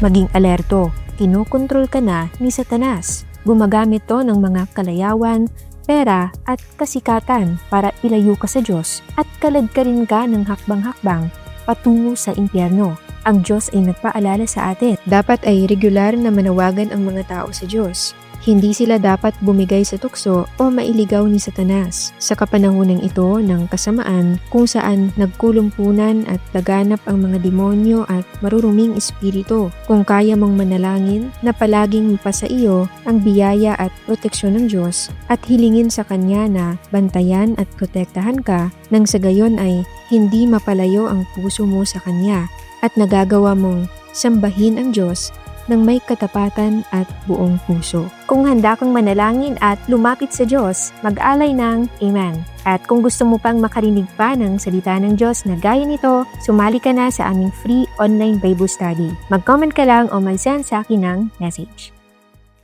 Maging alerto, kinokontrol ka na ni Satanas. Gumagamit to ng mga kalayawan, pera at kasikatan para ilayo ka sa Diyos at kaladkarin ka ng hakbang-hakbang patungo sa impyerno. Ang Diyos ay nagpaalala sa atin. Dapat ay regular na manawagan ang mga tao sa Diyos. Hindi sila dapat bumigay sa tukso o mailigaw ni Satanas sa kapanahonang ito ng kasamaan kung saan nagkulumpunan at laganap ang mga demonyo at maruruming espiritu. Kung kaya mong manalangin na palaging mapasa iyo ang biyaya at proteksyon ng Diyos at hilingin sa Kanya na bantayan at protektahan ka nang sa gayon ay hindi mapalayo ang puso mo sa Kanya at nagagawa mong sambahin ang Diyos ng may katapatan at buong puso. Kung handa kang manalangin at lumapit sa Diyos, mag-alay ng Amen. At kung gusto mo pang makarinig pa ng salita ng Diyos na gaya nito, sumali ka na sa aming free online Bible study. Mag-comment ka lang o mag-send sa akin ng message.